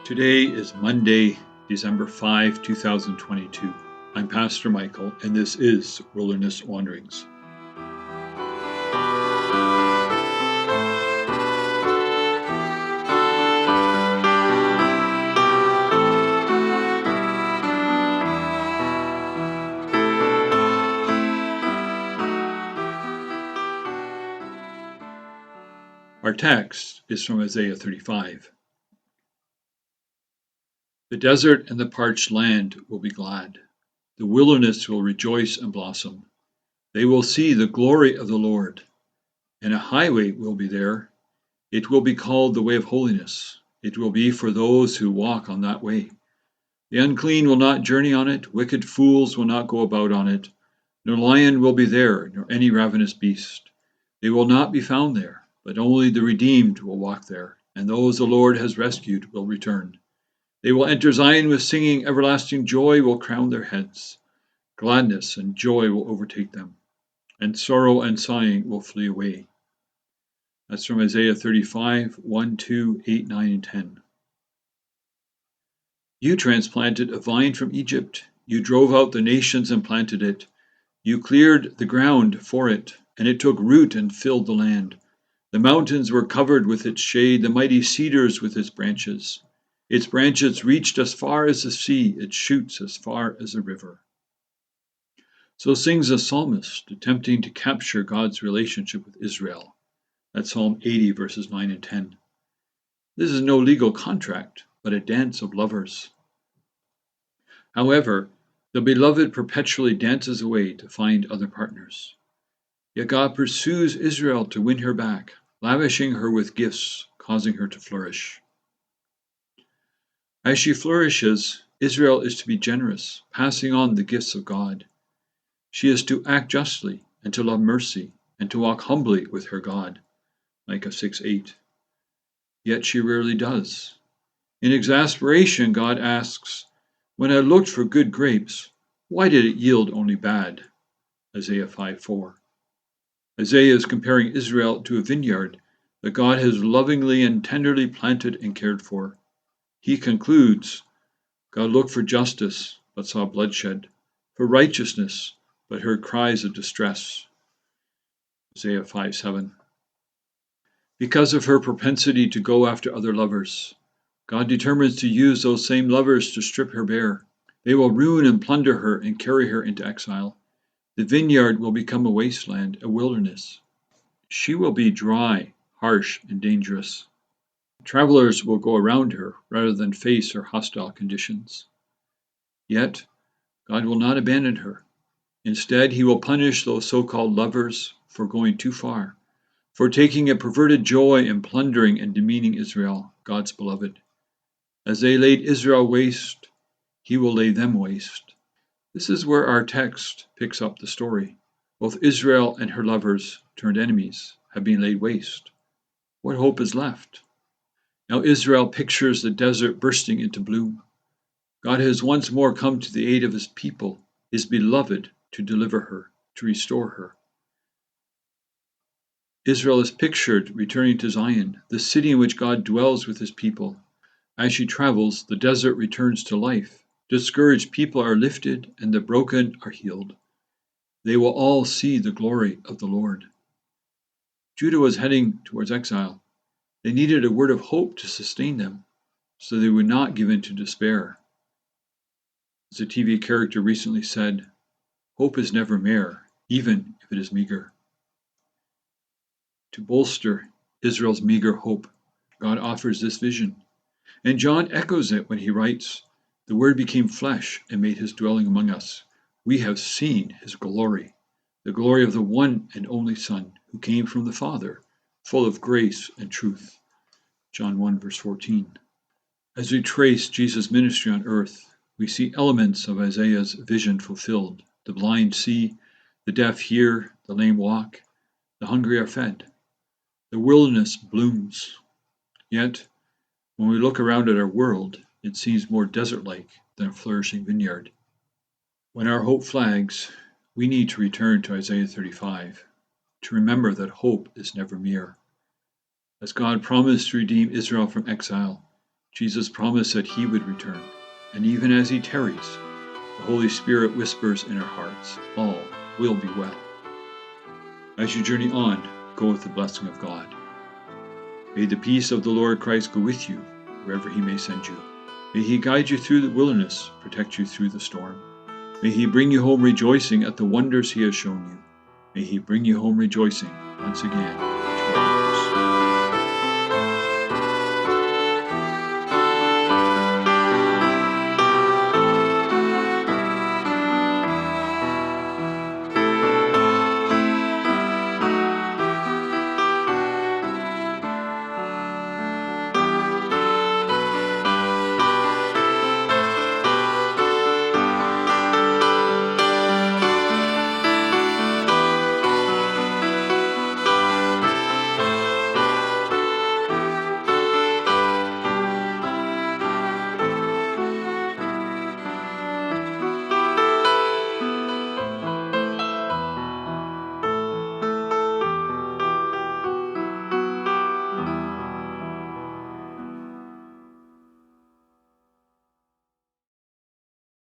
Today is Monday, December 5, 2022. I'm Pastor Michael, and this is Wilderness Wanderings. Our text is from Isaiah 35. The desert and the parched land will be glad. The wilderness will rejoice and blossom. They will see the glory of the Lord, and a highway will be there. It will be called the Way of Holiness. It will be for those who walk on that way. The unclean will not journey on it. Wicked fools will not go about on it. No lion will be there, nor any ravenous beast. They will not be found there, but only the redeemed will walk there, and those the Lord has rescued will return. They will enter Zion with singing. Everlasting joy will crown their heads. Gladness and joy will overtake them, and sorrow and sighing will flee away. That's from Isaiah 35, 1, 2, 8, 9, and 10. You transplanted a vine from Egypt. You drove out the nations and planted it. You cleared the ground for it, and it took root and filled the land. The mountains were covered with its shade, the mighty cedars with its branches. Its branches reached as far as the sea, its shoots as far as the river. So sings the psalmist, attempting to capture God's relationship with Israel. That's Psalm 80, verses 9 and 10. This is no legal contract, but a dance of lovers. However, the beloved perpetually dances away to find other partners. Yet God pursues Israel to win her back, lavishing her with gifts, causing her to flourish. As she flourishes, Israel is to be generous, passing on the gifts of God. She is to act justly and to love mercy and to walk humbly with her God. Micah 6:8. Yet she rarely does. In exasperation, God asks, "When I looked for good grapes, why did it yield only bad?" Isaiah 5:4. Isaiah is comparing Israel to a vineyard that God has lovingly and tenderly planted and cared for. He concludes, God looked for justice, but saw bloodshed, for righteousness, but heard cries of distress. Isaiah 5:7. Because of her propensity to go after other lovers, God determines to use those same lovers to strip her bare. They will ruin and plunder her and carry her into exile. The vineyard will become a wasteland, a wilderness. She will be dry, harsh, and dangerous. Travelers will go around her rather than face her hostile conditions. Yet, God will not abandon her. Instead, he will punish those so-called lovers for going too far, for taking a perverted joy in plundering and demeaning Israel, God's beloved. As they laid Israel waste, he will lay them waste. This is where our text picks up the story. Both Israel and her lovers, turned enemies, have been laid waste. What hope is left? Now Israel pictures the desert bursting into bloom. God has once more come to the aid of his people, his beloved, to deliver her, to restore her. Israel is pictured returning to Zion, the city in which God dwells with his people. As she travels, the desert returns to life. Discouraged people are lifted, and the broken are healed. They will all see the glory of the Lord. Judah was heading towards exile. They needed a word of hope to sustain them, so they would not give in to despair. As a TV character recently said, hope is never mere, even if it is meager. To bolster Israel's meager hope, God offers this vision. And John echoes it when he writes, "The Word became flesh and made his dwelling among us. We have seen his glory, the glory of the one and only Son, who came from the Father, full of grace and truth." John 1, verse 14. As we trace Jesus' ministry on earth, we see elements of Isaiah's vision fulfilled. The blind see, the deaf hear, the lame walk, the hungry are fed. The wilderness blooms. Yet, when we look around at our world, it seems more desert-like than a flourishing vineyard. When our hope flags, we need to return to Isaiah 35, to remember that hope is never mere. As God promised to redeem Israel from exile, Jesus promised that he would return, and even as he tarries, the Holy Spirit whispers in our hearts, all will be well. As you journey on, go with the blessing of God. May the peace of the Lord Christ go with you, wherever he may send you. May he guide you through the wilderness, protect you through the storm. May he bring you home rejoicing at the wonders he has shown you. May he bring you home rejoicing once again.